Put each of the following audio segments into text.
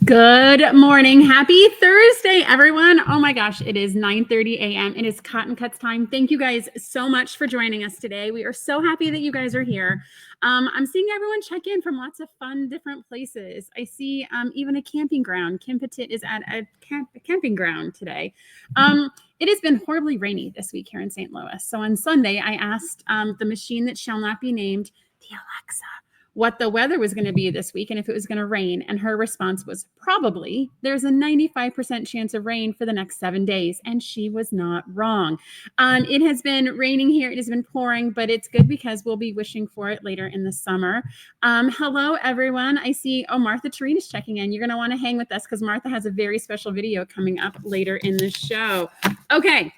Good morning. Happy Thursday, everyone. Oh my gosh, it is 9:30 a.m. It is Cotton Cuts time. Thank you guys so much for joining us today. We are so happy that you guys are here. I'm seeing everyone check in from lots of fun, different places. I see even a camping ground. Kim Petit is at a camping ground today. It has been horribly rainy this week here in St. Louis. So on Sunday, I asked the machine that shall not be named, the Alexa, what the weather was going to be this week and if it was going to rain. And her response was probably. There's a 95% chance of rain for the next 7 days. And she was not wrong. It has been raining here. It has been pouring, but it's good because we'll be wishing for it later in the summer. Hello, everyone. I see, Martha Terine is checking in. You're going to want to hang with us because Martha has a very special video coming up later in the show. Okay.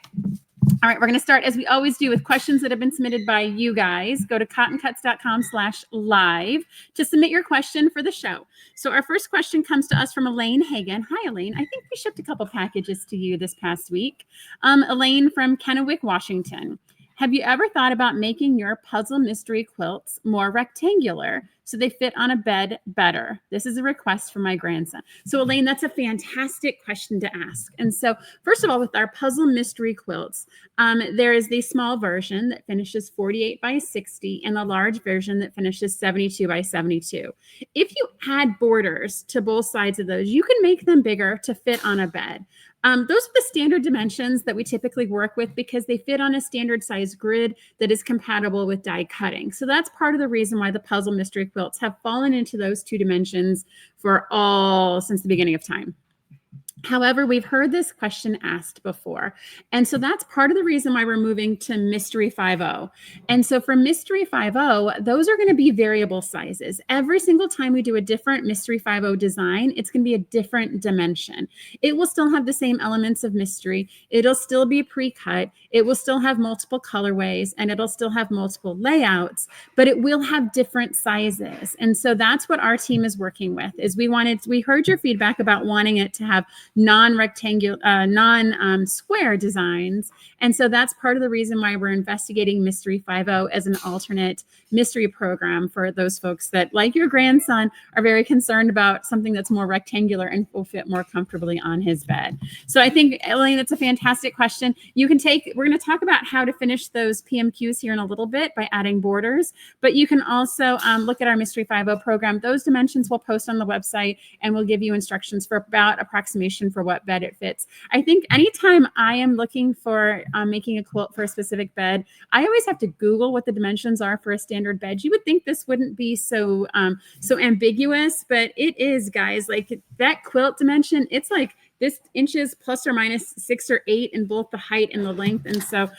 All right, we're going to start as we always do with questions that have been submitted by you guys. Go to cottoncuts.com/live to submit your question for the show. So our first question comes to us from Elaine Hagan. Hi, Elaine. I think we shipped a couple packages to you this past week. Elaine from Kennewick, Washington. Have you ever thought about making your puzzle mystery quilts more rectangular so they fit on a bed better? This is a request from my grandson. So Elaine, that's a fantastic question to ask. And so first of all, with our puzzle mystery quilts, there is the small version that finishes 48 by 60 and the large version that finishes 72 by 72. If you add borders to both sides of those, you can make them bigger to fit on a bed. Those are the standard dimensions that we typically work with because they fit on a standard size grid that is compatible with die cutting. So that's part of the reason why the puzzle mystery quilts have fallen into those two dimensions since the beginning of time. However, we've heard this question asked before. And so that's part of the reason why we're moving to Mystery 5.0. And so for Mystery 5.0, those are going to be variable sizes. Every single time we do a different Mystery 5.0 design, it's going to be a different dimension. It will still have the same elements of mystery. It'll still be pre-cut. It will still have multiple colorways and it'll still have multiple layouts, but it will have different sizes. And so that's what our team is working with is we heard your feedback about wanting it to have non-rectangular, non-square designs. And so that's part of the reason why we're investigating Mystery 5.0 as an alternate mystery program for those folks that, like your grandson, are very concerned about something that's more rectangular and will fit more comfortably on his bed. So I think, Elaine, that's a fantastic question. We're going to talk about how to finish those PMQs here in a little bit by adding borders, but you can also look at our Mystery 5.0 program. Those dimensions we'll post on the website and we'll give you instructions for about approximation for what bed it fits. I think anytime I am looking for making a quilt for a specific bed, I always have to Google what the dimensions are for a standard bed. You would think this wouldn't be so ambiguous, but it is, guys. Like that quilt dimension, it's like this inches plus or minus 6 or 8 in both the height and the length. And so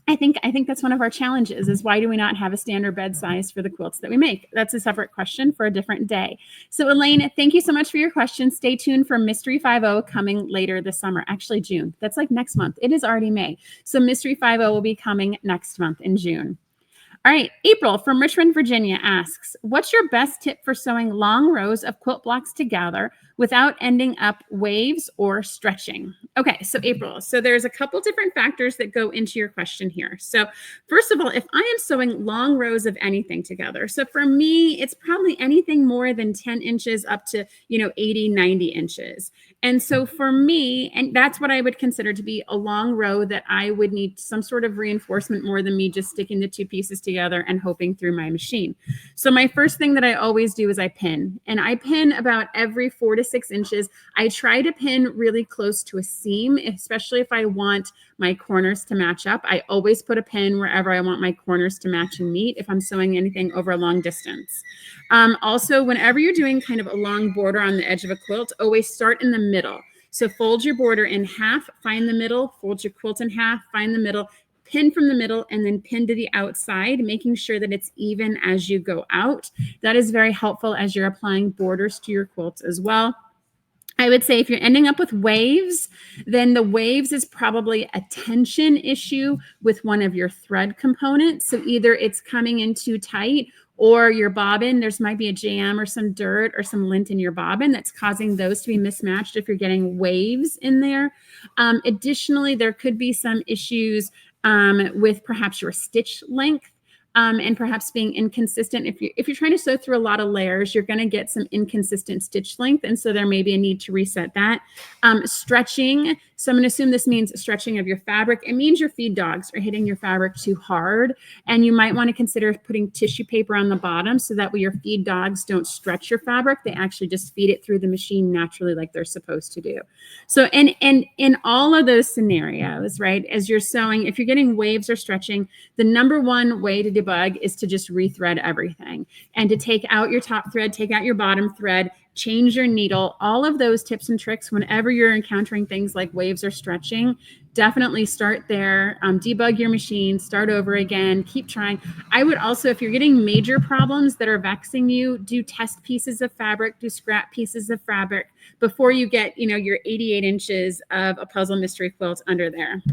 I think that's one of our challenges is why do we not have a standard bed size for the quilts that we make? That's a separate question for a different day. So Elaine, thank you so much for your question. Stay tuned for Mystery 5.0 coming later this summer, actually June. That's like next month. It is already May. So Mystery 5.0 will be coming next month in June. All right, April from Richmond, Virginia asks, what's your best tip for sewing long rows of quilt blocks together without ending up waves or stretching? Okay, so April, so there's a couple different factors that go into your question here. So first of all, if I am sewing long rows of anything together, so for me, it's probably anything more than 10 inches up to, 80, 90 inches. And so for me, and that's what I would consider to be a long row that I would need some sort of reinforcement more than me just sticking the two pieces together and hoping through my machine. So my first thing that I always do is I pin, and I pin about every 4 to 6 inches. I try to pin really close to a seam, especially if I want my corners to match up. I always put a pin wherever I want my corners to match and meet if I'm sewing anything over a long distance. Also, whenever you're doing kind of a long border on the edge of a quilt, always start in the middle. So fold your border in half, find the middle, fold your quilt in half, find the middle, pin from the middle, and then pin to the outside, making sure that it's even as you go out. That is very helpful as you're applying borders to your quilts as well. I would say if you're ending up with waves, then the waves is probably a tension issue with one of your thread components. So either it's coming in too tight or your bobbin, there's might be a jam or some dirt or some lint in your bobbin that's causing those to be mismatched if you're getting waves in there. Additionally, there could be some issues with perhaps your stitch length. and perhaps being inconsistent. If you're trying to sew through a lot of layers, you're going to get some inconsistent stitch length, and so there may be a need to reset that. Stretching. So I'm going to assume this means stretching of your fabric. It means your feed dogs are hitting your fabric too hard, and you might want to consider putting tissue paper on the bottom so that way your feed dogs don't stretch your fabric. They actually just feed it through the machine naturally like they're supposed to do. So in all of those scenarios, right, as you're sewing, if you're getting waves or stretching, the number one way to debug is to just rethread everything and to take out your top thread, take out your bottom thread, change your needle. All of those tips and tricks, whenever you're encountering things like waves or stretching, definitely start there. Debug your machine, start over again, keep trying. I would also, if you're getting major problems that are vexing you, do test pieces of fabric, do scrap pieces of fabric before you get, your 88 inches of a puzzle mystery quilt under there.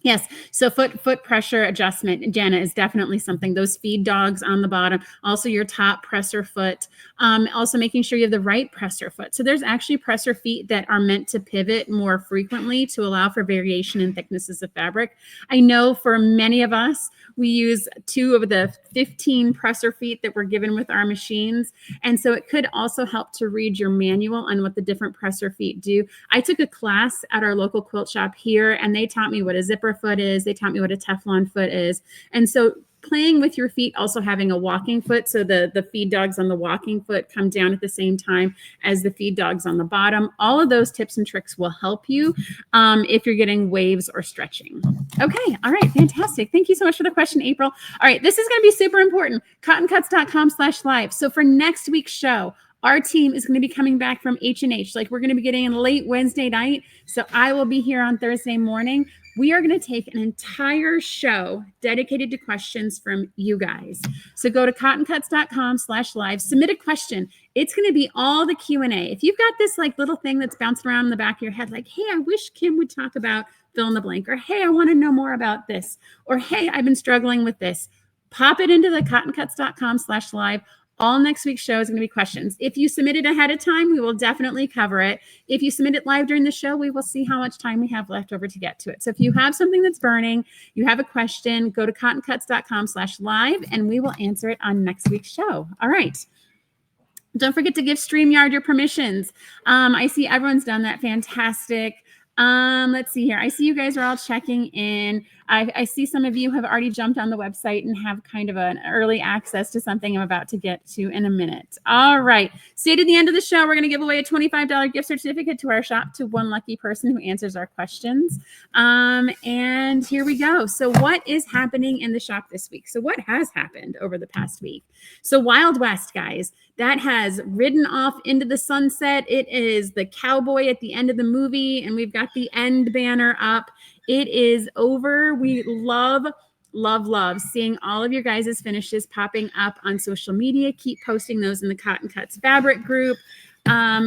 Yes. So foot pressure adjustment, Jana, is definitely something. Those feed dogs on the bottom, also your top presser foot, also making sure you have the right presser foot. So there's actually presser feet that are meant to pivot more frequently to allow for variation in thicknesses of fabric. I know for many of us, we use 2 of the 15 presser feet that we're given with our machines. And so it could also help to read your manual on what the different presser feet do. I took a class at our local quilt shop here, and they taught me what a zipper foot is. They taught me what a Teflon foot is. And so playing with your feet, also having a walking foot. So the feed dogs on the walking foot come down at the same time as the feed dogs on the bottom. All of those tips and tricks will help you if you're getting waves or stretching. Okay. All right. Fantastic. Thank you so much for the question, April. All right. This is going to be super important. cottoncuts.com/live. So for next week's show, our team is going to be coming back from H&H. Like, we're going to be getting in late Wednesday night. So I will be here on Thursday morning. We are going to take an entire show dedicated to questions from you guys. So go to cottoncuts.com/live, submit a question. It's going to be all the Q&A. If you've got this like little thing that's bouncing around in the back of your head, like, hey, I wish Kim would talk about fill in the blank, or hey, I want to know more about this, or hey, I've been struggling with this, pop it into the cottoncuts.com/live. All next week's show is going to be questions. If you submit it ahead of time, we will definitely cover it. If you submit it live during the show, we will see how much time we have left over to get to it. So if you have something that's burning, you have a question, go to cottoncuts.com/live, and we will answer it on next week's show. All right. Don't forget to give StreamYard your permissions. I see everyone's done that. Fantastic. Let's see here. I see you guys are all checking in. I see some of you have already jumped on the website and have kind of an early access to something I'm about to get to in a minute. All right. Stay to the end of the show. We're going to give away a $25 gift certificate to our shop to one lucky person who answers our questions. And here we go. So what is happening in the shop this week? So what has happened over the past week? So Wild West, guys, that has ridden off into the sunset. It is the cowboy at the end of the movie, and we've got the end banner up. It is over. We love seeing all of your guys' finishes popping up on social media. Keep posting those in the Cotton Cuts fabric group.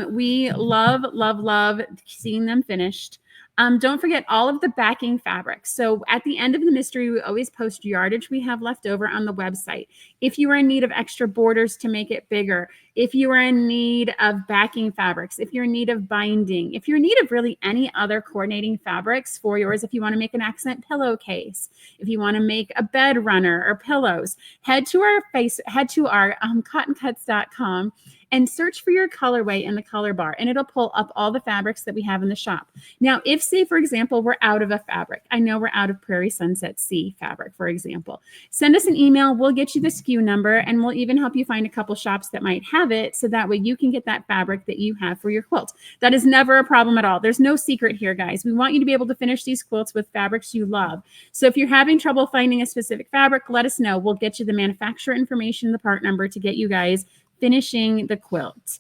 We love seeing them finished. Don't forget all of the backing fabrics. So at the end of the mystery, we always post yardage we have left over on the website. If you are in need of extra borders to make it bigger, if you are in need of backing fabrics, if you're in need of binding, if you're in need of really any other coordinating fabrics for yours, if you want to make an accent pillowcase, if you want to make a bed runner or pillows, head to our cottoncuts.com and search for your colorway in the color bar, and it'll pull up all the fabrics that we have in the shop. Now, if, say, for example, we're out of a fabric, I know we're out of Prairie Sunset Sea fabric, for example, send us an email. We'll get you the SKU number, and we'll even help you find a couple shops that might have it, so that way you can get that fabric that you have for your quilt. That is never a problem at all. There's no secret here, guys. We want you to be able to finish these quilts with fabrics you love. So if you're having trouble finding a specific fabric, let us know. We'll get you the manufacturer information, the part number, to get you guys finishing the quilt.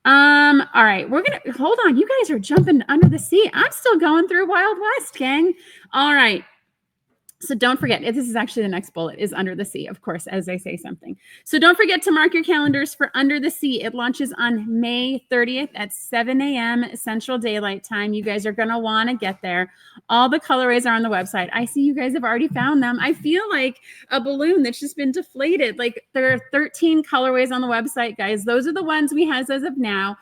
All right, we're gonna hold on. You guys are jumping under the sea. I'm still going through Wild West, gang. All right. So don't forget, this is actually the next bullet, is Under the Sea, of course, as I say something. So don't forget to mark your calendars for Under the Sea. It launches on May 30th at 7 a.m. Central Daylight Time. You guys are going to want to get there. All the colorways are on the website. I see you guys have already found them. I feel like a balloon that's just been deflated. Like, there are 13 colorways on the website, guys. Those are the ones we have as of now.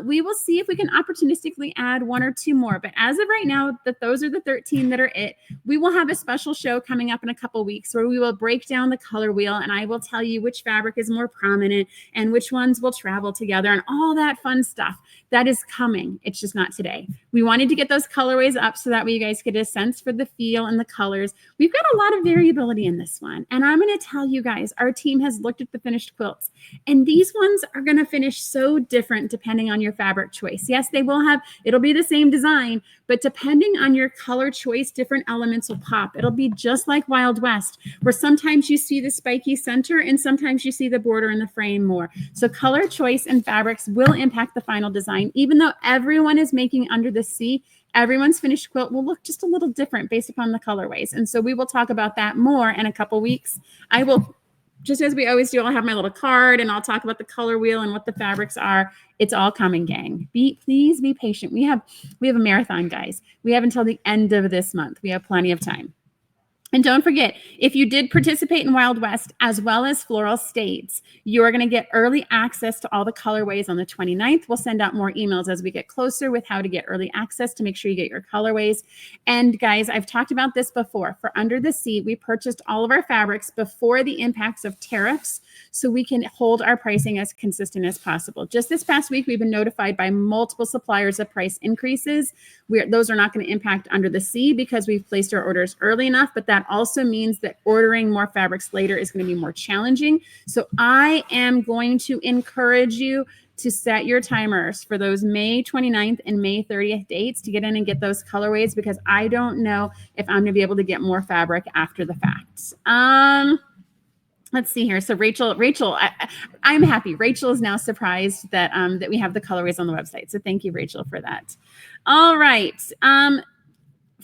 We will see if we can opportunistically add 1 or 2 more. But as of right now, those are the 13 that are it. We will have a special special show coming up in a couple weeks where we will break down the color wheel and I will tell you which fabric is more prominent and which ones will travel together and all that fun stuff. That is coming. It's just not today. We wanted to get those colorways up so that way you guys get a sense for the feel and the colors. We've got a lot of variability in this one. And I'm going to tell you guys, our team has looked at the finished quilts and these ones are going to finish so different depending on your fabric choice. Yes, it'll be the same design, but depending on your color choice, different elements will pop. It'll be just like Wild West, where sometimes you see the spiky center and sometimes you see the border in the frame more. So color choice and fabrics will impact the final design. Even though everyone is making Under the Sea, everyone's finished quilt will look just a little different based upon the colorways. And so we will talk about that more in a couple weeks. I will, just as we always do, I'll have my little card and I'll talk about the color wheel and what the fabrics are. It's all coming, gang. Please be patient. We have a marathon, guys. We have until the end of this month. We have plenty of time. And don't forget, if you did participate in Wild West as well as Floral States, you are going to get early access to all the colorways on the 29th. We'll send out more emails as we get closer with how to get early access to make sure you get your colorways. And guys, I've talked about this before. For Under the Sea, we purchased all of our fabrics before the impacts of tariffs so we can hold our pricing as consistent as possible. Just this past week, we've been notified by multiple suppliers of price increases. Those are not going to impact Under the Sea because we've placed our orders early enough, but that also means that ordering more fabrics later is going to be more challenging. So I am going to encourage you to set your timers for those May 29th and May 30th dates to get in and get those colorways because I don't know if I'm going to be able to get more fabric after the fact. Let's see here. So Rachel, I'm happy. Rachel is now surprised that that we have the colorways on the website. So thank you, Rachel, for that. All right.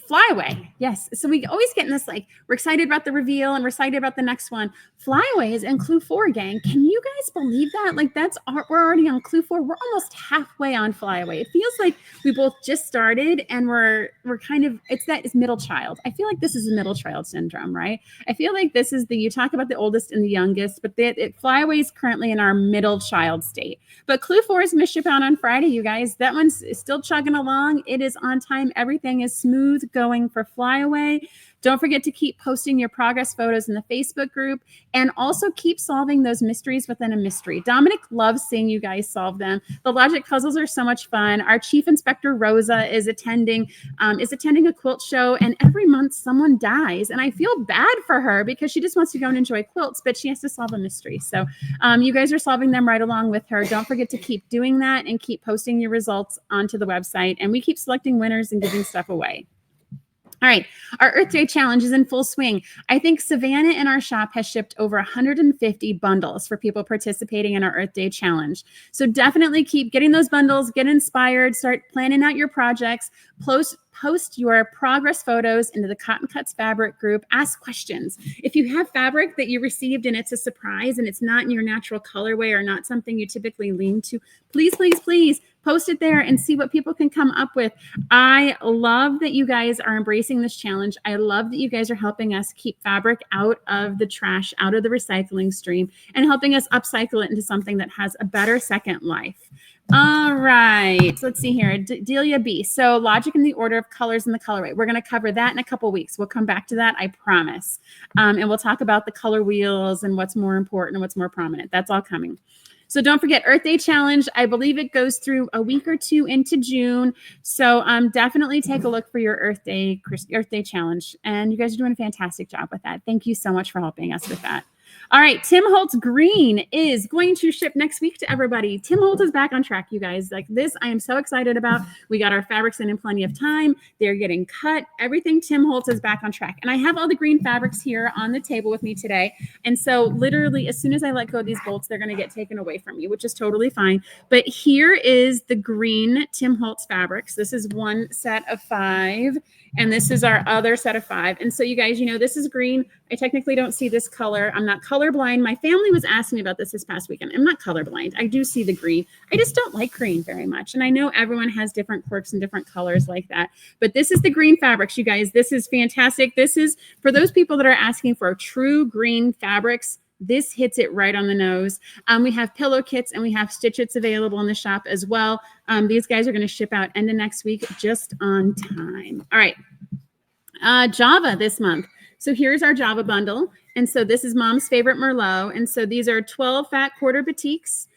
Flyaway. Yes. So we always get in this, like, we're excited about the reveal and we're excited about the next one. Flyaway is in Clue 4, gang. Can you guys believe that? Like, we're already on Clue 4. We're almost halfway on Flyaway. It feels like we both just started and we're kind of, it's middle child. I feel like this is a middle child syndrome, right? I feel like this is you talk about the oldest and the youngest, but Flyaway is currently in our middle child state. But Clue 4 is misship out on Friday, you guys. That one's still chugging along. It is on time. Everything is smooth going for Flyaway. Don't forget to keep posting your progress photos in the Facebook group and also keep solving those mysteries within a mystery. Dominic loves seeing you guys solve them. The logic puzzles are so much fun. Our chief inspector, Rosa, is attending a quilt show, and every month someone dies. And I feel bad for her because she just wants to go and enjoy quilts, but she has to solve a mystery. So you guys are solving them right along with her. Don't forget to keep doing that and keep posting your results onto the website. And we keep selecting winners and giving stuff away. All right, our Earth Day challenge is in full swing. I think Savannah in our shop has shipped over 150 bundles for people participating in our Earth Day challenge. So definitely keep getting those bundles, get inspired, start planning out your projects, post your progress photos into the Cotton Cuts fabric group, ask questions. If you have fabric that you received and it's a surprise and it's not in your natural colorway or not something you typically lean to, please, please, please post it there and see what people can come up with. I love that you guys are embracing this challenge. I love that you guys are helping us keep fabric out of the trash, out of the recycling stream, and helping us upcycle it into something that has a better second life. All right, let's see here. Delia B. So logic in the order of colors and the colorway. We're going to cover that in a couple weeks. We'll come back to that, I promise. And we'll talk about the color wheels and what's more important and what's more prominent. That's all coming. So don't forget Earth Day Challenge. I believe it goes through a week or two into June. So definitely take a look for your Earth Day Challenge. And you guys are doing a fantastic job with that. Thank you so much for helping us with that. All right, Tim Holtz Green is going to ship next week to everybody. Tim Holtz is back on track, you guys. Like this, I am so excited about. We got our fabrics in plenty of time. They're getting cut. Everything Tim Holtz is back on track. And I have all the green fabrics here on the table with me today. And so literally, as soon as I let go of these bolts, they're going to get taken away from you, which is totally fine. But here is the green Tim Holtz fabrics. This is one set of 5. And this is our other set of 5. And so you guys, you know, this is green. I technically don't see this color. I'm not colorblind. My family was asking me about this past weekend. I'm not colorblind. I do see the green. I just don't like green very much. And I know everyone has different quirks and different colors like that. But this is the green fabrics, you guys. This is fantastic. This is for those people that are asking for true green fabrics. This hits it right on the nose. We have pillow kits and we have stitchets available in the shop as well. These guys are going to ship out end of next week just on time. All right. Java this month. So here's our Java bundle. And so this is Mom's favorite Merlot. And so these are 12 fat quarter batiks.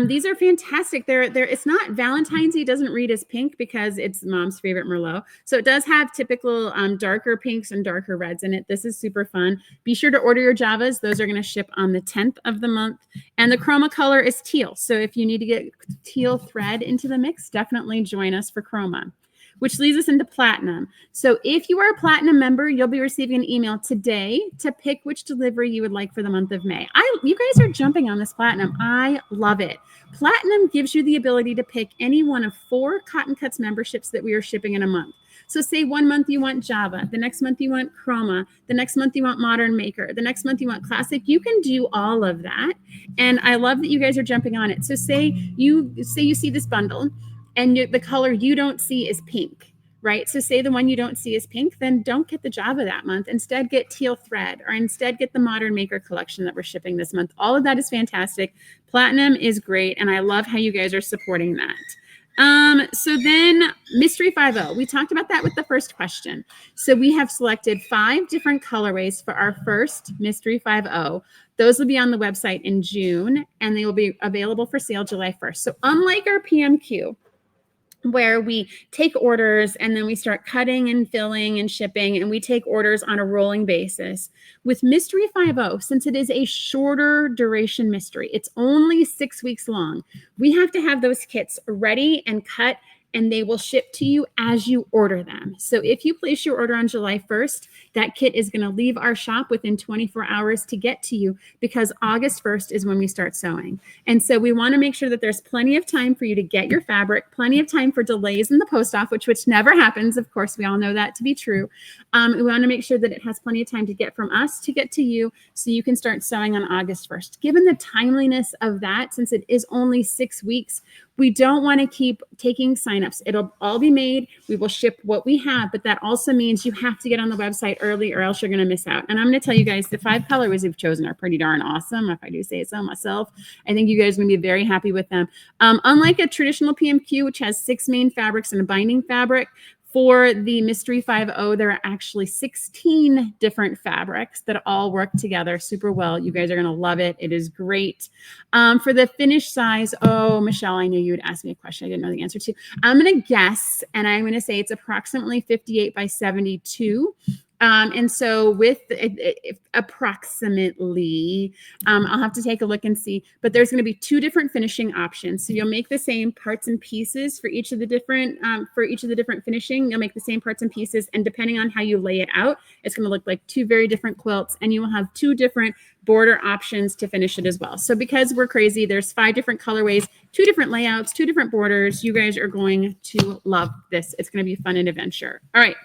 These are fantastic. It's not Valentine's. It doesn't read as pink because it's Mom's favorite Merlot. So it does have typical darker pinks and darker reds in it. This is super fun. Be sure to order your Javas. Those are going to ship on the 10th of the month. And the chroma color is teal. So if you need to get teal thread into the mix, definitely join us for chroma. Which leads us into platinum. So if you are a platinum member, you'll be receiving an email today to pick which delivery you would like for the month of May. You guys are jumping on this platinum. I love it. Platinum gives you the ability to pick any one of 4 Cotton Cuts memberships that we are shipping in a month. So say one month you want Java, the next month you want Chroma, the next month you want Modern Maker, the next month you want Classic. You can do all of that. And I love that you guys are jumping on it. So say you see this bundle, and the color you don't see is pink, right? So say the one you don't see is pink, then don't get the Java that month. Instead, get teal thread, or instead get the Modern Maker collection that we're shipping this month. All of that is fantastic. Platinum is great, and I love how you guys are supporting that. So then Mystery 5.0, we talked about that with the first question. So we have selected 5 different colorways for our first Mystery 5.0. Those will be on the website in June, and they will be available for sale July 1st. So unlike our PMQ, where we take orders and then we start cutting and filling and shipping, and we take orders on a rolling basis. With Mystery 5.0, since it is a shorter duration mystery, it's only 6 weeks long, we have to have those kits ready and cut, and they will ship to you as you order them. So if you place your order on July 1st, that kit is going to leave our shop within 24 hours to get to you, because August 1st is when we start sewing. And so we want to make sure that there's plenty of time for you to get your fabric, plenty of time for delays in the post office, which never happens. Of course, we all know that to be true. We want to make sure that it has plenty of time to get from us to get to you, so you can start sewing on August 1st. Given the timeliness of that, since it is only 6 weeks, we don't want to keep taking signups. It'll all be made. We will ship what we have, but that also means you have to get on the website early, or else you're going to miss out. And I'm going to tell you guys, the 5 colorways we've chosen are pretty darn awesome, if I do say so myself. I think you guys are going to be very happy with them. Unlike a traditional PMQ, which has 6 main fabrics and a binding fabric, for the Mystery 5.0, there are actually 16 different fabrics that all work together super well. You guys are going to love it. It is great. For the finish size, oh, Michelle, I knew you'd ask me a question I didn't know the answer to. I'm going to guess, and I'm going to say it's approximately 58 by 72. And so with approximately, I'll have to take a look and see, but there's going to be 2 different finishing options. So you'll make the same parts and pieces for each of the different, finishing. You'll make the same parts and pieces, and depending on how you lay it out, it's going to look like 2 very different quilts, and you will have 2 different border options to finish it as well. So because we're crazy, there's 5 different colorways, 2 different layouts, 2 different borders. You guys are going to love this. It's going to be fun and adventure. All right.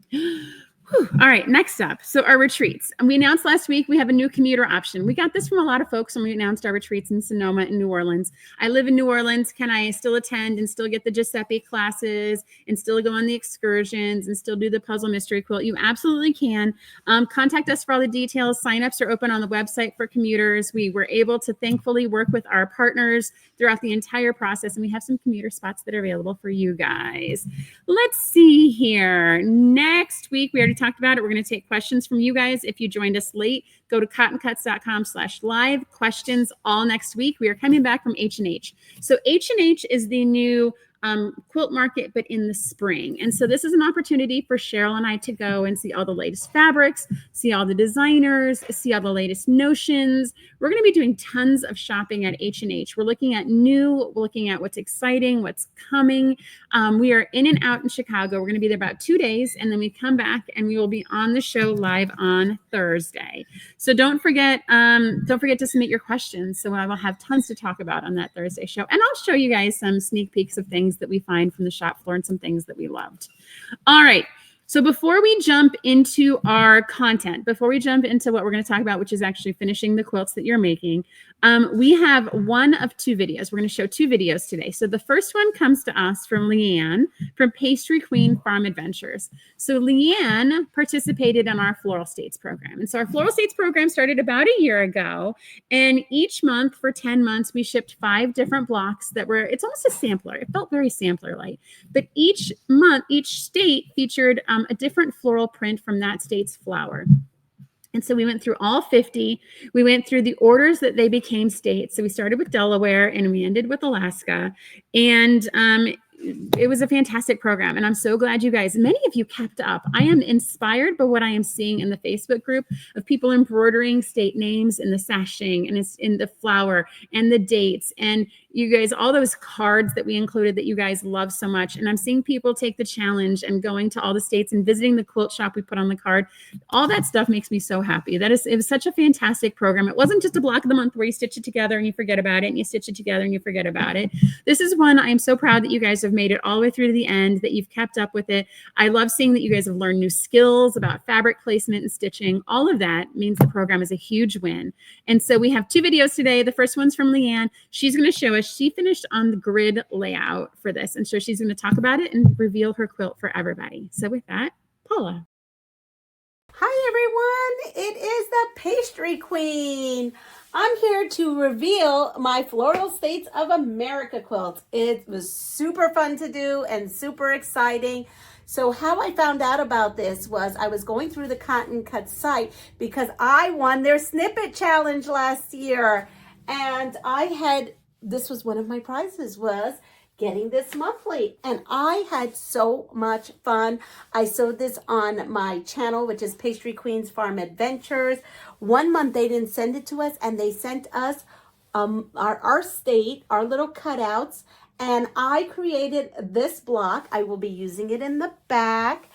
Whew. All right, next up. So our retreats. And we announced last week we have a new commuter option. We got this from a lot of folks when we announced our retreats in Sonoma and New Orleans. I live in New Orleans. Can I still attend and still get the Giuseppe classes and still go on the excursions and still do the puzzle mystery quilt? You absolutely can. Contact us for all the details. Signups are open on the website for commuters. We were able to thankfully work with our partners throughout the entire process, and we have some commuter spots that are available for you guys. Let's see here. Next week, we already talked about it. We're going to take questions from you guys. If you joined us late, go to cottoncuts.com/live. Questions all next week. We are coming back from H&H. So H&H is the new quilt market, but in the spring. And so this is an opportunity for Cheryl and I to go and see all the latest fabrics, see all the designers, see all the latest notions. We're going to be doing tons of shopping at H&H. We're looking at we're looking at what's exciting, what's coming. We are in and out in Chicago. We're going to be there about 2 days, and then we come back and we will be on the show live on Thursday. So don't forget to submit your questions. So I will have tons to talk about on that Thursday show. And I'll show you guys some sneak peeks of things that we find from the shop floor and some things that we loved. All right. So before we jump into our content, before we jump into what we're going to talk about, which is actually finishing the quilts that you're making, We have one of two videos. We're going to show two videos today. So the first one comes to us from Leanne from Pastry Queen Farm Adventures. So Leanne participated in our Floral States program. And so our Floral States program started about a year ago. And each month for 10 months, we shipped 5 different blocks that were, it's almost a sampler. It felt very sampler-like. But each month, each state featured a different floral print from that state's flower. And so we went through all 50. We went through the orders that they became states. So we started with Delaware and we ended with Alaska. And it was a fantastic program. And I'm so glad you guys, many of you kept up. I am inspired by what I am seeing in the Facebook group of people embroidering state names in the sashing and it's in the flower and the dates. And you guys, all those cards that we included that you guys love so much. And I'm seeing people take the challenge and going to all the states and visiting the quilt shop we put on the card. All that stuff makes me so happy. It was such a fantastic program. It wasn't just a block of the month where you stitch it together and you forget about it and you stitch it together and you forget about it. This is one I am so proud that you guys have made it all the way through to the end, that you've kept up with it. I love seeing that you guys have learned new skills about fabric placement and stitching. All of that means the program is a huge win. And so we have 2 videos today. The first one's from Leanne. She's going to show us, she finished on the grid layout for this. And so she's going to talk about it and reveal her quilt for everybody. So with that, Paula. Hi everyone, it is the Pastry Queen. I'm here to reveal my Floral States of America quilt. It was super fun to do and super exciting. So how I found out about this was I was going through the Cotton Cut site because I won their snippet challenge last year. And this was one of my prizes, was getting this monthly, and I had so much fun. I sewed this on my channel, which is Pastry Queen's Farm Adventures. One month they didn't send it to us, and they sent us our state, our little cutouts, and I created this block. I will be using it in the back.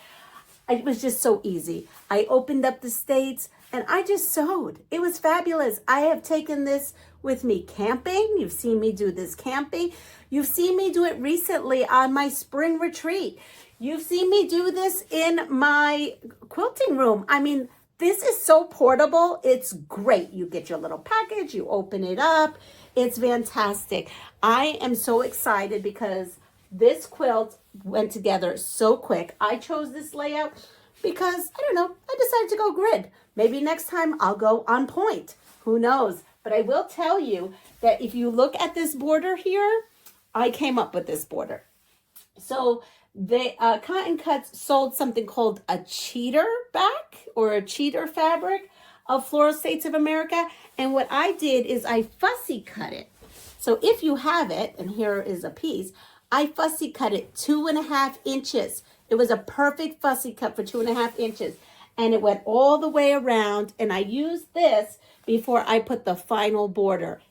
It was just so easy. I opened up the states and I just sewed. It was fabulous. I have taken this with me camping. You've seen me do this camping. You've seen me do it recently on my spring retreat. You've seen me do this in my quilting room. I mean, this is so portable. It's great. You get your little package, you open it up. It's fantastic. I am so excited because this quilt went together so quick. I chose this layout because, I don't know, I decided to go grid. Maybe next time I'll go on point. Who knows? But I will tell you that if you look at this border here, I came up with this border. So the Cotton Cuts sold something called a cheater back or a cheater fabric of Floral States of America. And what I did is I fussy cut it. So if you have it, and here is a piece, I fussy cut it 2.5 inches. It was a perfect fussy cut for 2.5 inches. And it went all the way around. And I used this before I put the final border.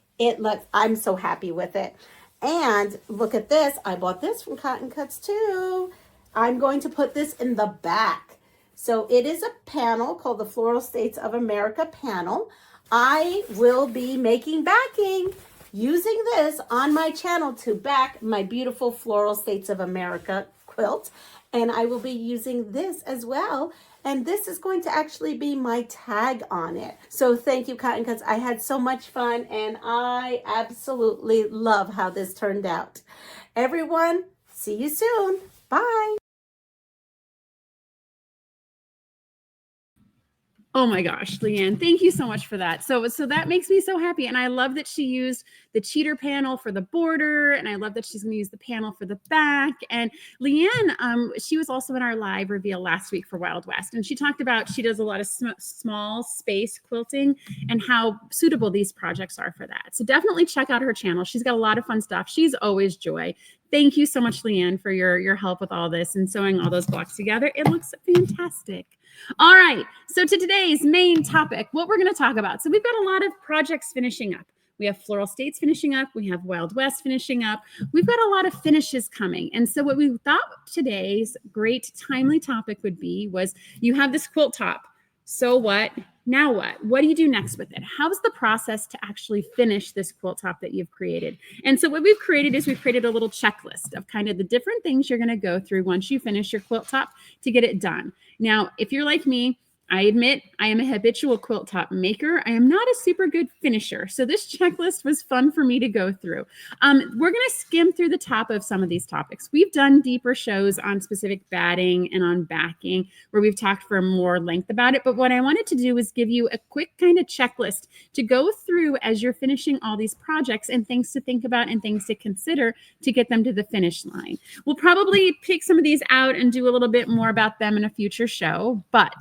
I'm so happy with it. And look at this. I bought this from Cotton Cuts too. I'm going to put this in the back. So it is a panel called the Floral States of America panel. I will be making backing using this on my channel to back my beautiful Floral States of America quilt. And I will be using this as well. And this is going to actually be my tag on it. So thank you, Cotton Cuts. I had so much fun and I absolutely love how this turned out. Everyone, see you soon. Bye. Oh my gosh, Leanne, thank you so much for that. So that makes me so happy. And I love that she used the cheater panel for the border. And I love that she's going to use the panel for the back. And Leanne, she was also in our live reveal last week for Wild West. And she talked about, she does a lot of small space quilting and how suitable these projects are for that. So definitely check out her channel. She's got a lot of fun stuff. She's always joy. Thank you so much, Leanne, for your help with all this and sewing all those blocks together. It looks fantastic. All right, so to today's main topic, what we're going to talk about. So we've got a lot of projects finishing up. We have Floral States finishing up. We have Wild West finishing up. We've got a lot of finishes coming. And so what we thought today's great timely topic would be was you have this quilt top. So what? Now what? What do you do next with it? How's the process to actually finish this quilt top that you've created? And so what we've created is we've created a little checklist of kind of the different things you're going to go through once you finish your quilt top to get it done. Now, if you're like me, I admit I am a habitual quilt top maker. I am not a super good finisher. So this checklist was fun for me to go through. We're going to skim through the top of some of these topics. We've done deeper shows on specific batting and on backing where we've talked for more length about it. But what I wanted to do was give you a quick kind of checklist to go through as you're finishing all these projects and things to think about and things to consider to get them to the finish line. We'll probably pick some of these out and do a little bit more about them in a future show. But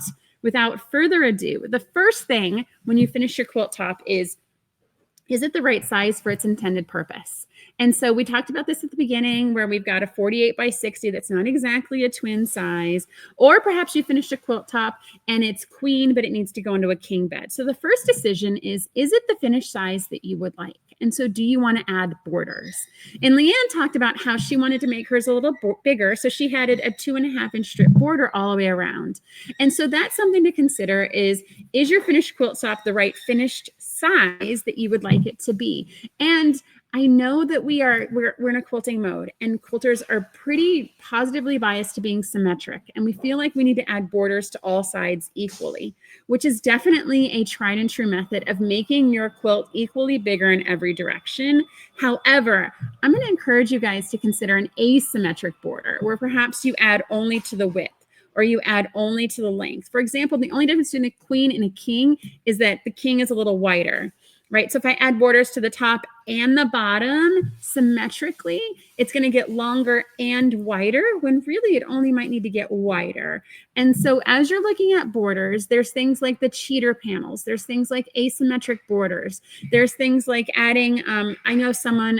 without further ado, the first thing when you finish your quilt top is it the right size for its intended purpose? And so we talked about this at the beginning where we've got a 48 by 60 that's not exactly a twin size, or perhaps you finished a quilt top and it's queen, but it needs to go into a king bed. So the first decision is it the finished size that you would like? And so do you want to add borders? And Leanne talked about how she wanted to make hers a little bigger. So she added a 2.5-inch strip border all the way around. And so that's something to consider is your finished quilt top the right finished size that you would like it to be? And I know that we're in a quilting mode and quilters are pretty positively biased to being symmetric. And we feel like we need to add borders to all sides equally, which is definitely a tried and true method of making your quilt equally bigger in every direction. However, I'm going to encourage you guys to consider an asymmetric border where perhaps you add only to the width or you add only to the length. For example, the only difference between a queen and a king is that the king is a little wider. Right? So if I add borders to the top and the bottom symmetrically, it's going to get longer and wider when really it only might need to get wider. And so as you're looking at borders, there's things like the cheater panels. There's things like asymmetric borders. There's things like adding, I know someone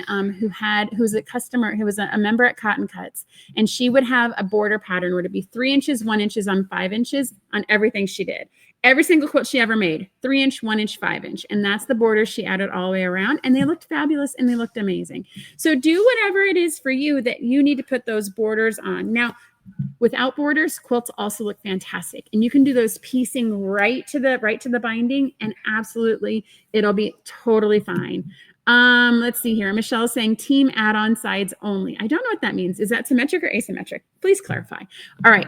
who's a customer, who was a member at Cotton Cuts, and she would have a border pattern where it'd be 3 inches, 1 inch on 5 inches on everything she did. Every single quilt she ever made, 3 inch, 1 inch, 5 inch. And that's the borders she added all the way around. And they looked fabulous and they looked amazing. So do whatever it is for you that you need to put those borders on. Now, without borders, quilts also look fantastic. And you can do those piecing right to the binding, and absolutely it'll be totally fine. Let's see here. Michelle's saying team add-on sides only. I don't know what that means. Is that symmetric or asymmetric? Please clarify. All right.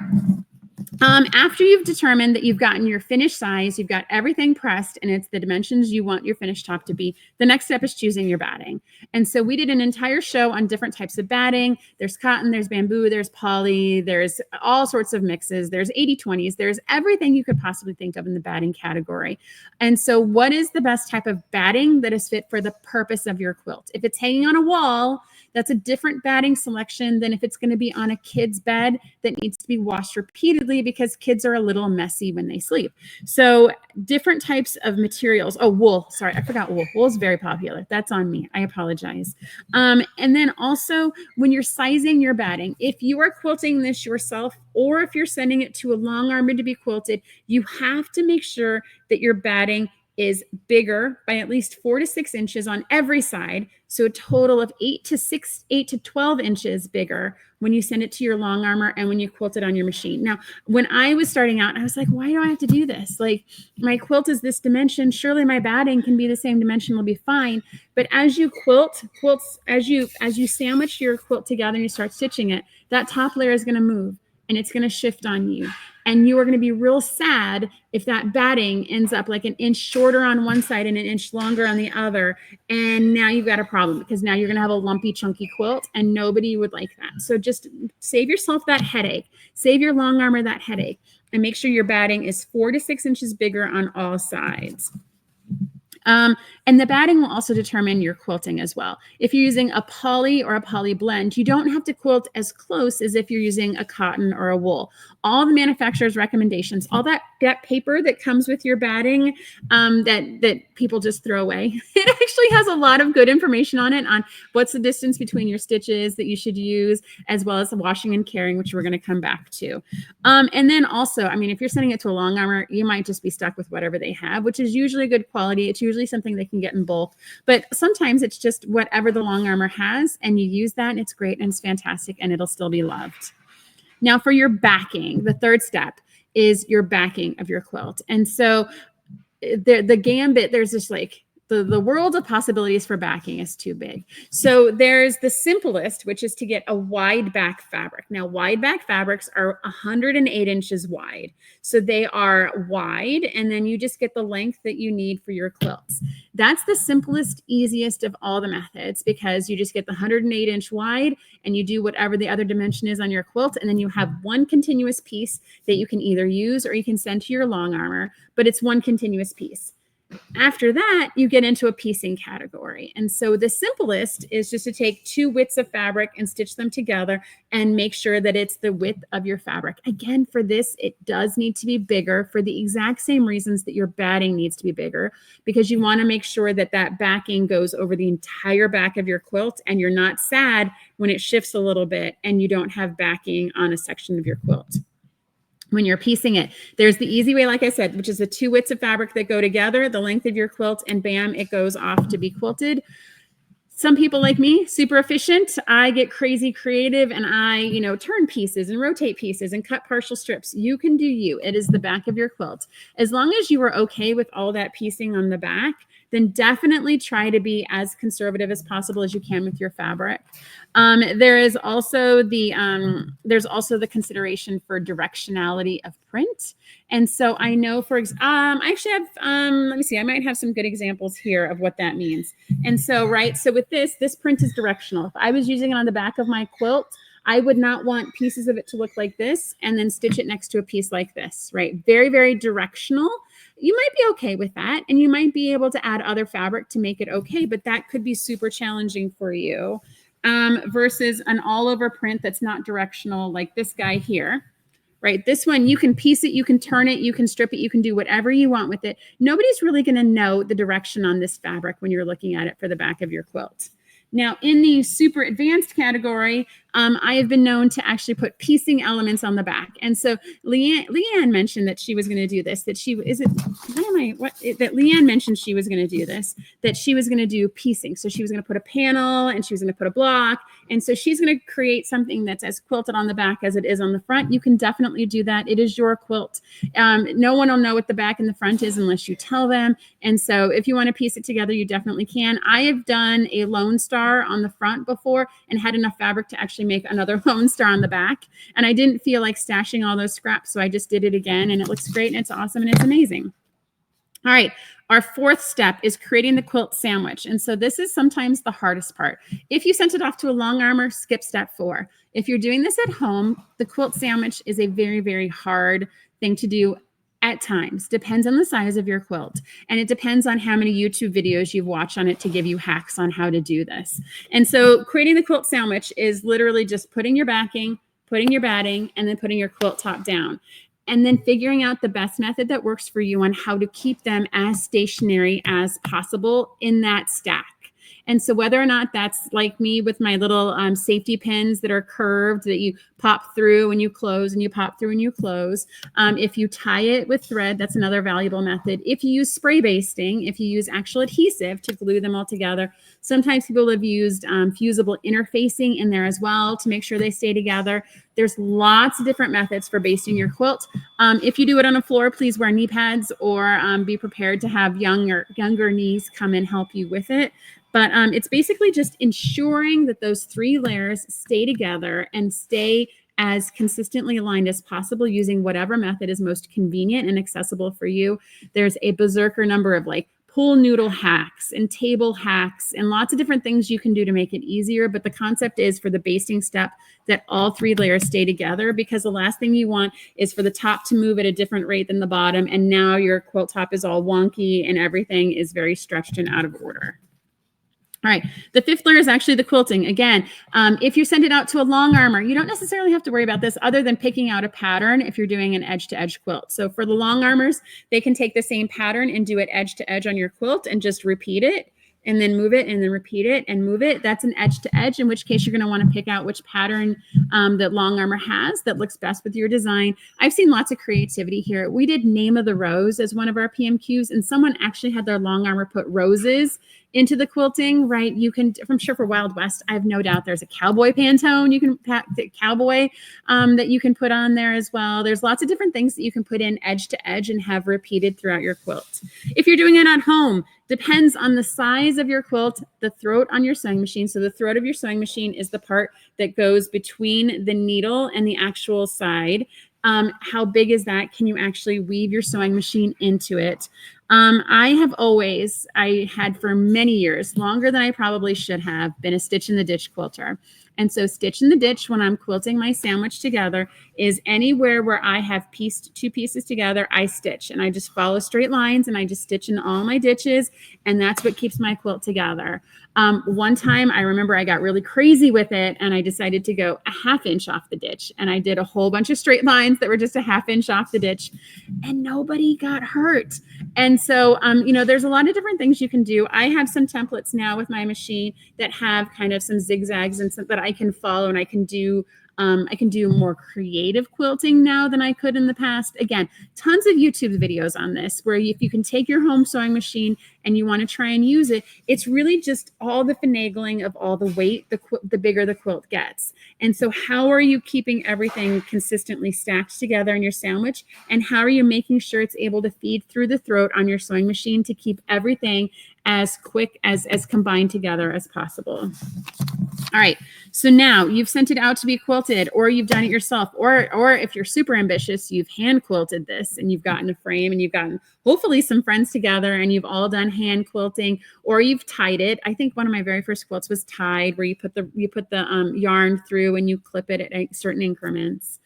After you've determined that you've gotten your finished size, you've got everything pressed, and it's the dimensions you want your finished top to be, the next step is choosing your batting. And so we did an entire show on different types of batting. There's cotton, there's bamboo, there's poly, there's all sorts of mixes, there's 80/20s, there's everything you could possibly think of in the batting category. And so what is the best type of batting that is fit for the purpose of your quilt? If it's hanging on a wall, that's a different batting selection than if it's going to be on a kid's bed that needs to be washed repeatedly because kids are a little messy when they sleep. So different types of materials. Oh, wool. Sorry, I forgot wool. Wool is very popular. That's on me. I apologize. And then also when you're sizing your batting, if you are quilting this yourself or if you're sending it to a long armor to be quilted, you have to make sure that your batting is bigger by at least 4 to 6 inches on every side. So a total of 8 to 12 inches bigger when you send it to your long armor and when you quilt it on your machine. Now, when I was starting out, I was like, why do I have to do this? Like, my quilt is this dimension. Surely my batting can be the same dimension, will be fine. But as you quilts, as you sandwich your quilt together and you start stitching it, that top layer is going to move and it's going to shift on you. And you are going to be real sad if that batting ends up like an inch shorter on one side and an inch longer on the other. And now you've got a problem because now you're going to have a lumpy, chunky quilt and nobody would like that. So just save yourself that headache. Save your long armor that headache and make sure your batting is 4 to 6 inches bigger on all sides. And the batting will also determine your quilting as well. If you're using a poly or a poly blend, you don't have to quilt as close as if you're using a cotton or a wool. All the manufacturer's recommendations, all that paper that comes with your batting that people just throw away, it actually has a lot of good information on it on what's the distance between your stitches that you should use, as well as the washing and caring, which we're going to come back to. And then also, I mean, if you're sending it to a long armor, you might just be stuck with whatever they have, which is usually good quality. It's usually something they can get in bulk, but sometimes it's just whatever the long armor has and you use that and it's great and it's fantastic and it'll still be loved. Now for your backing, the third step is your backing of your quilt. And so the gambit, there's this like the world of possibilities for backing is too big. So there's the simplest, which is to get a wide back fabric. Now, wide back fabrics are 108 inches wide. So they are wide, and then you just get the length that you need for your quilts. That's the simplest, easiest of all the methods, because you just get the 108-inch wide and you do whatever the other dimension is on your quilt, and then you have one continuous piece that you can either use or you can send to your long armor, but it's one continuous piece. After that, you get into a piecing category. And so the simplest is just to take 2 widths of fabric and stitch them together and make sure that it's the width of your fabric. Again, for this, it does need to be bigger for the exact same reasons that your batting needs to be bigger, because you want to make sure that that backing goes over the entire back of your quilt and you're not sad when it shifts a little bit and you don't have backing on a section of your quilt. When you're piecing it, there's the easy way, like I said, which is the 2 widths of fabric that go together, the length of your quilt, and bam, it goes off to be quilted. Some people like me, super efficient. I get crazy creative and I, turn pieces and rotate pieces and cut partial strips. You can do you. It is the back of your quilt. As long as you are okay with all that piecing on the back, then definitely try to be as conservative as possible as you can with your fabric. There's also the consideration for directionality of print. And so I know I actually have, let me see, I might have some good examples here of what that means. And so, so with this print is directional. If I was using it on the back of my quilt, I would not want pieces of it to look like this and then stitch it next to a piece like this, right? Very, very directional. You might be okay with that, and you might be able to add other fabric to make it okay, but that could be super challenging for you versus an all over print that's not directional, like this guy here, right? This one, you can piece it, you can turn it, you can strip it, you can do whatever you want with it. Nobody's really going to know the direction on this fabric when you're looking at it for the back of your quilt. Now, in the super advanced category, I have been known to actually put piecing elements on the back. And so Leanne mentioned that she was going to do this, that Leanne mentioned she was going to do this, that she was going to do piecing. So she was going to put a panel and she was going to put a block. And so she's going to create something that's as quilted on the back as it is on the front. You can definitely do that. It is your quilt. No one will know what the back and the front is unless you tell them. And so if you want to piece it together, you definitely can. I have done a Lone Star on the front before and had enough fabric to actually make another Lone Star on the back. And I didn't feel like stashing all those scraps. So I just did it again, and it looks great and it's awesome and it's amazing. All right. Our 4th step is creating the quilt sandwich. And so this is sometimes the hardest part. If you sent it off to a long armor, skip step 4. If you're doing this at home, the quilt sandwich is a very, very hard thing to do at times. Depends on the size of your quilt. And it depends on how many YouTube videos you've watched on it to give you hacks on how to do this. And so creating the quilt sandwich is literally just putting your backing, putting your batting, and then putting your quilt top down. And then figuring out the best method that works for you on how to keep them as stationary as possible in that stack. And so whether or not that's like me with my little safety pins that are curved that you pop through and you close and you pop through and you close. If you tie it with thread, that's another valuable method. If you use spray basting, if you use actual adhesive to glue them all together, sometimes people have used fusible interfacing in there as well to make sure they stay together. There's lots of different methods for basting your quilt. If you do it on a floor, please wear knee pads or be prepared to have younger knees come and help you with it. But it's basically just ensuring that those 3 layers stay together and stay as consistently aligned as possible using whatever method is most convenient and accessible for you. There's a berserker number of like pull noodle hacks and table hacks and lots of different things you can do to make it easier. But the concept is for the basting step that all 3 layers stay together, because the last thing you want is for the top to move at a different rate than the bottom. And now your quilt top is all wonky and everything is very stretched and out of order. All right, the 5th layer is actually the quilting. Again, if you send it out to a long armor, you don't necessarily have to worry about this other than picking out a pattern if you're doing an edge-to-edge quilt. So for the long armors, they can take the same pattern and do it edge-to-edge on your quilt and just repeat it and then move it and then repeat it and move it. That's an edge-to-edge, in which case you're going to want to pick out which pattern that long armor has that looks best with your design. I've seen lots of creativity here. We did Name of the Rose as one of our PMQs, and someone actually had their long armor put roses into the quilting, right? You can, I'm sure for Wild West, I have no doubt there's a cowboy Pantone you can cowboy that you can put on there as well. There's lots of different things that you can put in edge to edge and have repeated throughout your quilt. If you're doing it at home, depends on the size of your quilt, the throat on your sewing machine. So the throat of your sewing machine is the part that goes between the needle and the actual side. How big is that? Can you actually weave your sewing machine into it? I had for many years, longer than I probably should have, been a stitch in the ditch quilter. And so stitch in the ditch when I'm quilting my sandwich together is anywhere where I have pieced two pieces together, I stitch and I just follow straight lines and I just stitch in all my ditches. And that's what keeps my quilt together. One time I remember I got really crazy with it and I decided to go a ½ inch off the ditch. And I did a whole bunch of straight lines that were just a ½ inch off the ditch and nobody got hurt. And so, there's a lot of different things you can do. I have some templates now with my machine that have kind of some zigzags and some that I can follow and I can do more creative quilting now than I could in the past. Again, tons of YouTube videos on this where if you can take your home sewing machine and you want to try and use it, it's really just all the finagling of all the weight, the bigger the quilt gets. And so how are you keeping everything consistently stacked together in your sandwich? And how are you making sure it's able to feed through the throat on your sewing machine to keep everything as quick as combined together as possible? All right, so now you've sent it out to be quilted, or you've done it yourself, or if you're super ambitious, you've hand quilted this and you've gotten a frame and you've gotten hopefully some friends together and you've all done hand quilting, or you've tied it. I think one of my very first quilts was tied, where you put the yarn through and you clip it at certain increments.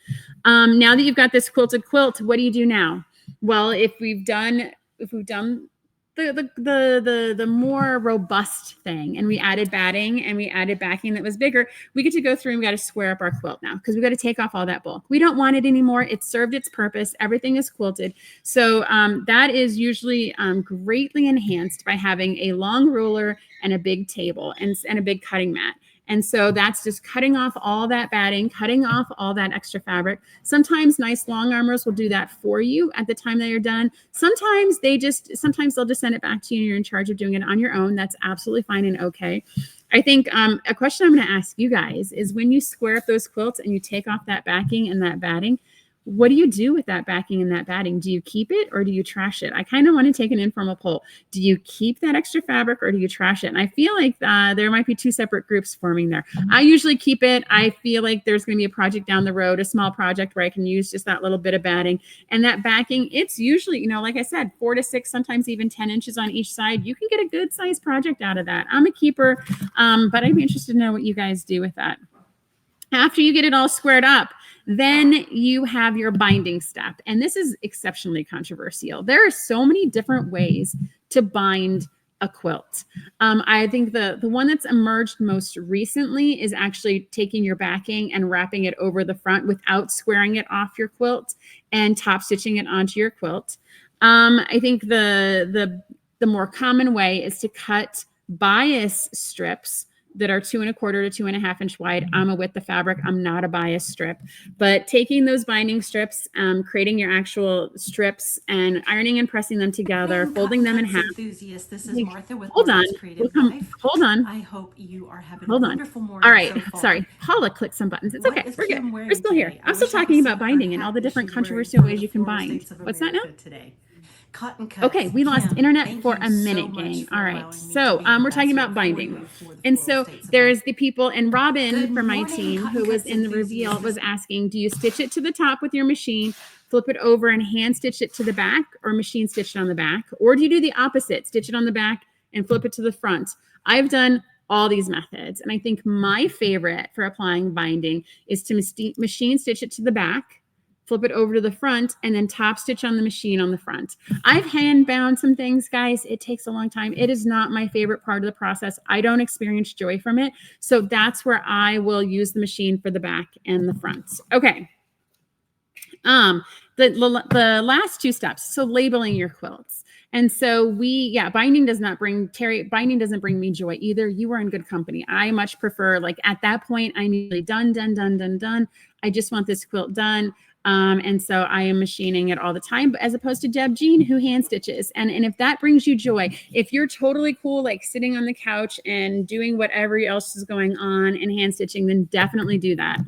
Now that you've got this quilted quilt, what do you do now? Well, if we've done the more robust thing and we added batting and we added backing that was bigger, we get to go through and we got to square up our quilt now because we got to take off all that bulk. We don't want it anymore. It served its purpose. Everything is quilted. So that is usually greatly enhanced by having a long ruler and a big table and a big cutting mat. And so that's just cutting off all that batting, cutting off all that extra fabric. Sometimes nice long armors will do that for you at the time that you're done. Sometimes they'll just send it back to you and you're in charge of doing it on your own. That's absolutely fine and okay. I think a question I'm going to ask you guys is when you square up those quilts and you take off that backing and that batting, what do you do with that backing and that batting? Do you keep it or do you trash it? I kind of want to take an informal poll. Do you keep that extra fabric or do you trash it? And I feel like there might be two separate groups forming there. I usually keep it. I feel like there's going to be a project down the road, a small project where I can use just that little bit of batting. And that backing, it's usually, like I said, 4 to 6, sometimes even 10 inches on each side. You can get a good sized project out of that. I'm a keeper, but I'd be interested to know what you guys do with that. After you get it all squared up, then you have your binding step. And this is exceptionally controversial. There are so many different ways to bind a quilt. I think the one that's emerged most recently is actually taking your backing and wrapping it over the front without squaring it off your quilt and top stitching it onto your quilt. I think the more common way is to cut bias strips that are 2 1/4 to 2.5 inch wide. I'm a width of fabric. I'm not a bias strip, but taking those binding strips, creating your actual strips and ironing and pressing them together, folding them in half. Enthusiast. This is Martha with Hold on. Hold on. I hope you are having a wonderful morning. All right. So far. Sorry. Paula clicked some buttons. It's okay. We're good. We're still here. Today? I'm still talking about binding and all the different controversial ways you can bind. What's that now? Today. Cotton cuts. Okay, we lost Kim, internet for a so minute, much gang. for All allowing right, me so to be we're talking ambassador about binding. for the And Floral so States of there's the people, and Robin Good from my morning, team, Cotton who was Cuts in the reveal, enthusiasts. was asking, do you stitch it to the top with your machine, flip it over and hand stitch it to the back, or machine stitch it on the back? Or do you do the opposite, stitch it on the back and flip it to the front? I've done all these methods. And I think my favorite for applying binding is to machine stitch it to the back, flip it over to the front, and then top stitch on the machine on the front. I've hand bound some things, guys. It takes a long time. It is not my favorite part of the process. I don't experience joy from it. So that's where I will use the machine for the back and the front. Okay. The last two steps. So labeling your quilts. And so binding doesn't bring me joy either. You are in good company. I much prefer, like, at that point, I'm usually done. I just want this quilt done. And so I am machining it all the time, but as opposed to Deb Jean, who hand stitches. And if that brings you joy, if you're totally cool, like sitting on the couch and doing whatever else is going on and hand stitching, then definitely do that.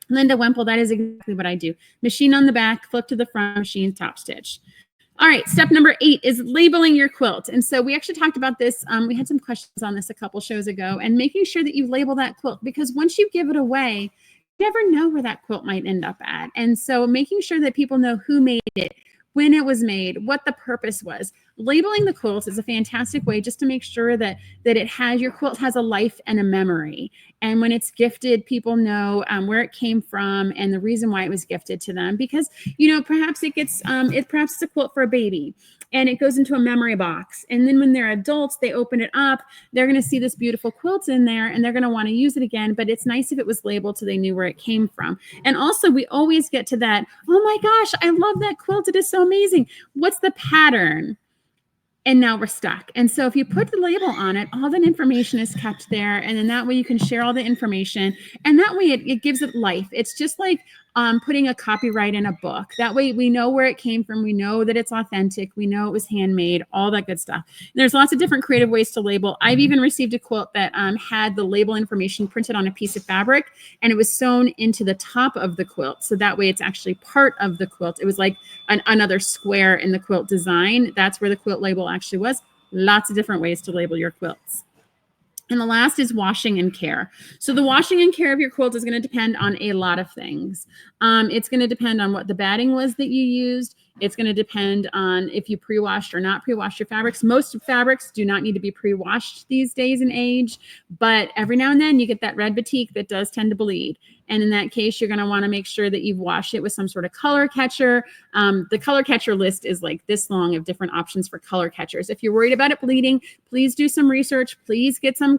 Linda Wemple, that is exactly what I do. Machine on the back, flip to the front, machine, top stitch. All right, step number 8 is labeling your quilt. And so we actually talked about this. We had some questions on this a couple shows ago, and making sure that you label that quilt, because once you give it away, you never know where that quilt might end up at. And so making sure that people know who made it, when it was made, what the purpose was. Labeling the quilt is a fantastic way just to make sure that your quilt has a life and a memory. And when it's gifted, people know where it came from and the reason why it was gifted to them. Because, perhaps perhaps it's a quilt for a baby and it goes into a memory box. And then when they're adults, they open it up, they're going to see this beautiful quilt in there and they're going to want to use it again. But it's nice if it was labeled so they knew where it came from. And also, we always get to that, oh my gosh, I love that quilt. It is so amazing. What's the pattern? And now we're stuck. And so if you put the label on it, all that information is kept there. And then that way you can share all the information. And that way it gives it life. It's just like putting a copyright in a book. That way we know where it came from. We know that it's authentic. We know it was handmade, all that good stuff. There's lots of different creative ways to label. I've even received a quilt that had the label information printed on a piece of fabric and it was sewn into the top of the quilt. So that way it's actually part of the quilt. It was like another square in the quilt design. That's where the quilt label actually was. Lots of different ways to label your quilts. And the last is washing and care. So the washing and care of your quilt is going to depend on a lot of things. It's going to depend on what the batting was that you used. It's going to depend on if you pre-washed or not pre-washed your fabrics. Most fabrics do not need to be pre-washed these days and age, but every now and then you get that red batik that does tend to bleed. And in that case, you're going to want to make sure that you've washed it with some sort of color catcher. The color catcher list is like this long of different options for color catchers. If you're worried about it bleeding, please do some research. Please get some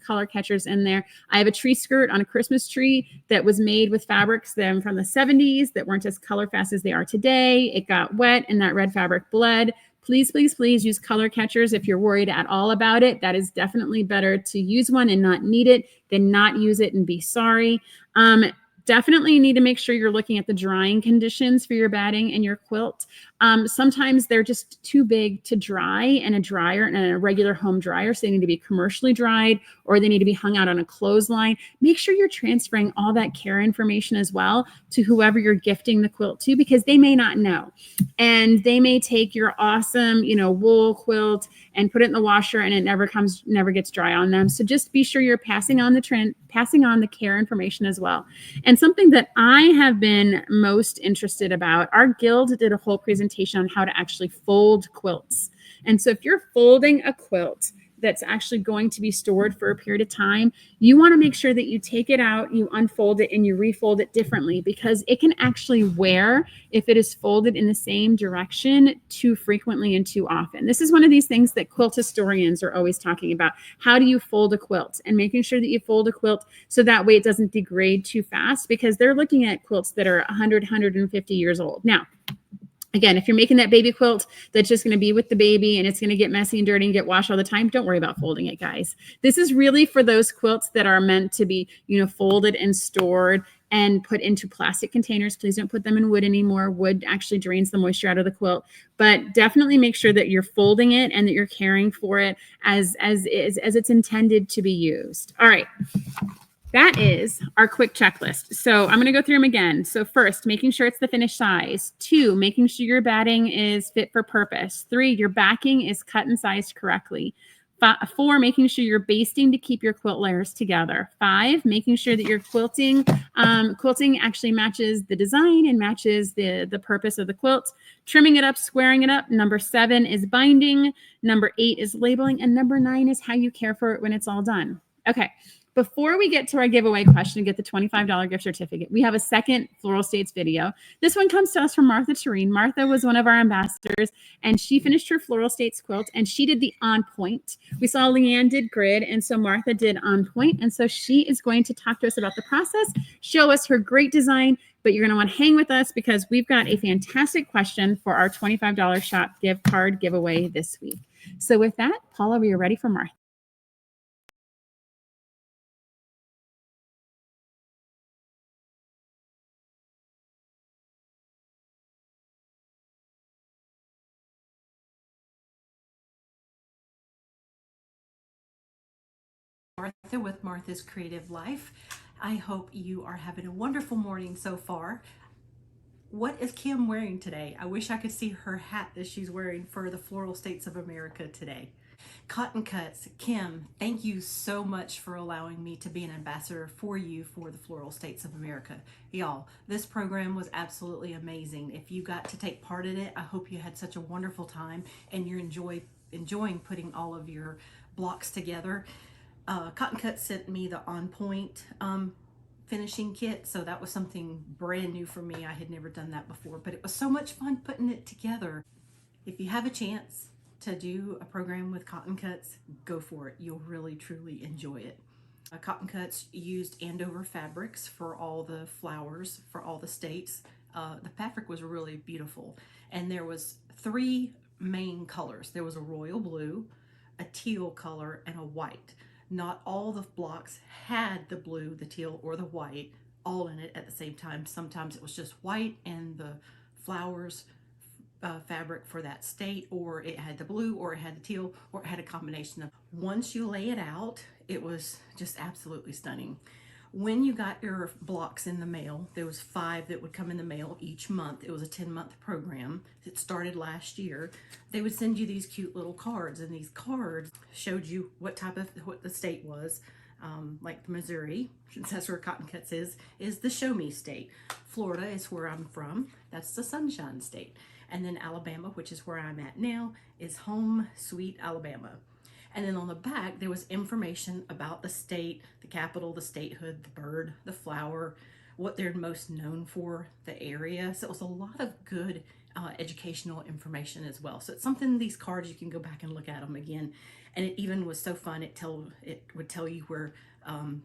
color catchers in there. I have a tree skirt on a Christmas tree that was made with fabrics from the 70s that weren't as color fast as they are today. It got wet and that red fabric bled. Please, please, please use color catchers if you're worried at all about it. That is definitely better to use one and not need it than not use it and be sorry. Definitely need to make sure you're looking at the drying conditions for your batting and your quilt. Sometimes they're just too big to dry in a dryer and a regular home dryer. So they need to be commercially dried or they need to be hung out on a clothesline. Make sure you're transferring all that care information as well to whoever you're gifting the quilt to, because they may not know. And they may take your awesome, wool quilt and put it in the washer and it never gets dry on them. So just be sure you're passing on the care information as well. And something that I have been most interested about, our guild did a whole presentation on how to actually fold quilts. And so if you're folding a quilt that's actually going to be stored for a period of time, you want to make sure that you take it out, you unfold it, and you refold it differently, because it can actually wear if it is folded in the same direction too frequently and too often. This is one of these things that quilt historians are always talking about. How do you fold a quilt? And making sure that you fold a quilt so that way it doesn't degrade too fast, because they're looking at quilts that are 100, 150 years old. Now, again, if you're making that baby quilt that's just going to be with the baby and it's going to get messy and dirty and get washed all the time, don't worry about folding it, guys. This is really for those quilts that are meant to be, folded and stored and put into plastic containers. Please don't put them in wood anymore. Wood actually drains the moisture out of the quilt. But definitely make sure that you're folding it and that you're caring for it as it's intended to be used. All right. That is our quick checklist. So I'm going to go through them again. So first, making sure it's the finished size. 2, making sure your batting is fit for purpose. 3, your backing is cut and sized correctly. 4, making sure you're basting to keep your quilt layers together. 5, making sure that your quilting actually matches the design and matches the purpose of the quilt. Trimming it up, squaring it up. Number 7 is binding. Number 8 is labeling. And number 9 is how you care for it when it's all done. Okay. Before we get to our giveaway question and get the $25 gift certificate, we have a second Floral States video. This one comes to us from Martha Tureen. Martha was one of our ambassadors, and she finished her Floral States quilt, and she did the on point. We saw Leanne did grid, and so Martha did on point, and so she is going to talk to us about the process, show us her great design, but you're going to want to hang with us because we've got a fantastic question for our $25 shop gift card giveaway this week. So with that, Paula, we are ready for Martha. Martha with Martha's Creative Life. I hope you are having a wonderful morning so far. What is Kim wearing today? I wish I could see her hat that she's wearing for the Floral States of America today. Cotton Cuts, Kim, thank you so much for allowing me to be an ambassador for you for the Floral States of America. Y'all, this program was absolutely amazing. If you got to take part in it, I hope you had such a wonderful time and you're enjoying putting all of your blocks together. Cotton Cuts sent me the On Point finishing kit, so that was something brand new for me. I had never done that before, but it was so much fun putting it together. If you have a chance to do a program with Cotton Cuts, go for it. You'll really truly enjoy it. Cotton Cuts used Andover fabrics for all the flowers for all the states. The fabric was really beautiful, and there was 3 main colors. There was a royal blue, a teal color, and a white. Not all the blocks had the blue, the teal, or the white all in it at the same time. Sometimes it was just white and the flowers fabric for that state, or it had the blue, or it had the teal, or it had a combination of. Once you lay it out, it was just absolutely stunning. When you got your blocks in the mail, there was 5 that would come in the mail each month. It was a 10-month program that started last year. They would send you these cute little cards, and these cards showed you what the state was. Like Missouri, since that's where Cotton Cuts is the show me state. Florida is where I'm from. That's the sunshine state. And then Alabama, which is where I'm at now, is home sweet Alabama. And then on the back, there was information about the state, the capital, the statehood, the bird, the flower, what they're most known for, the area. So it was a lot of good educational information as well. So it's something, these cards, you can go back and look at them again. And it even was so fun, it would tell you where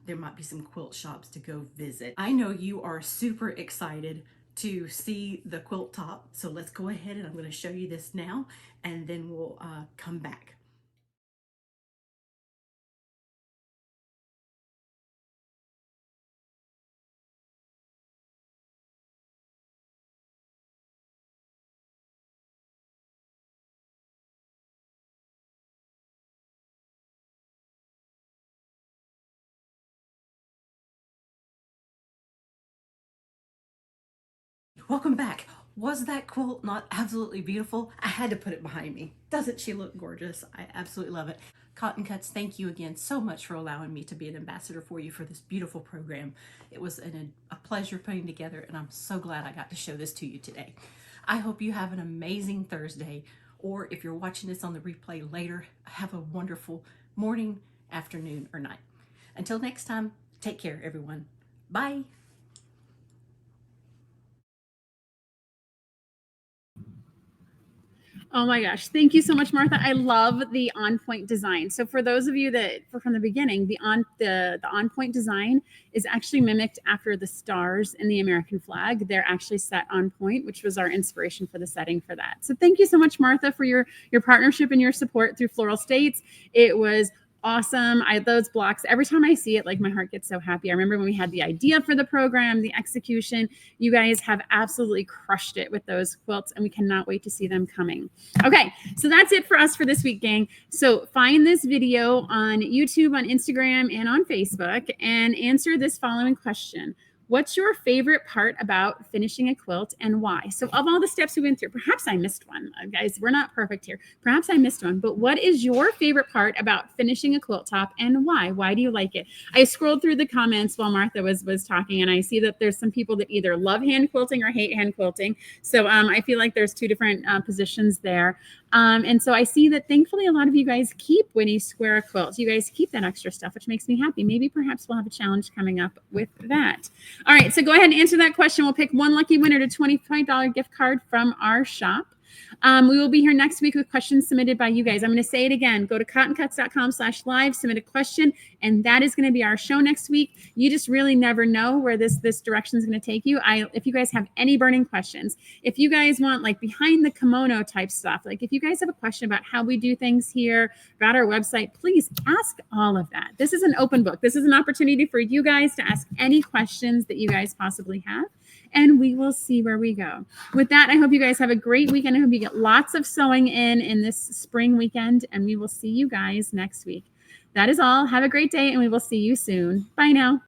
there might be some quilt shops to go visit. I know you are super excited to see the quilt top. So let's go ahead and I'm going to show you this now, and then we'll come back. Welcome back. Was that quilt not absolutely beautiful? I had to put it behind me. Doesn't she look gorgeous? I absolutely love it. Cotton Cuts, thank you again so much for allowing me to be an ambassador for you for this beautiful program. It was a pleasure putting together, and I'm so glad I got to show this to you today. I hope you have an amazing Thursday, or if you're watching this on the replay later, have a wonderful morning, afternoon, or night. Until next time, take care, everyone. Bye. Oh my gosh. Thank you so much, Martha. I love the on point design. So for those of you that from the beginning, the on point design is actually mimicked after the stars in the American flag. They're actually set on point, which was our inspiration for the setting for that. So thank you so much, Martha, for your partnership and your support through Floral States. It was awesome. Those blocks, every time I see it, like my heart gets so happy. I remember when we had the idea for the program, the execution, you guys have absolutely crushed it with those quilts, and we cannot wait to see them coming. Okay, so that's it for us for this week, gang. So find this video on YouTube, on Instagram, and on Facebook, and answer this following question. What's your favorite part about finishing a quilt, and why? So of all the steps we went through, perhaps I missed one. Guys, we're not perfect here. Perhaps I missed one, but what is your favorite part about finishing a quilt top, and why? Why do you like it? I scrolled through the comments while Martha was talking, and I see that there's some people that either love hand quilting or hate hand quilting. So I feel like there's 2 different positions there. And so I see that thankfully a lot of you guys keep when you square a quilt. You guys keep that extra stuff, which makes me happy. Maybe perhaps we'll have a challenge coming up with that. All right, so go ahead and answer that question. We'll pick one lucky winner to $25 gift card from our shop. We will be here next week with questions submitted by you guys. I'm going to say it again. Go to cottoncuts.com/live, submit a question, and that is going to be our show next week. You just really never know where this direction is going to take you. If you guys have any burning questions, if you guys want like behind the kimono type stuff, like if you guys have a question about how we do things here, about our website, please ask all of that. This is an open book. This is an opportunity for you guys to ask any questions that you guys possibly have, and we will see where we go. With that, I hope you guys have a great weekend. I hope you get lots of sewing in this spring weekend, and we will see you guys next week. That is all. Have a great day, and we will see you soon. Bye now.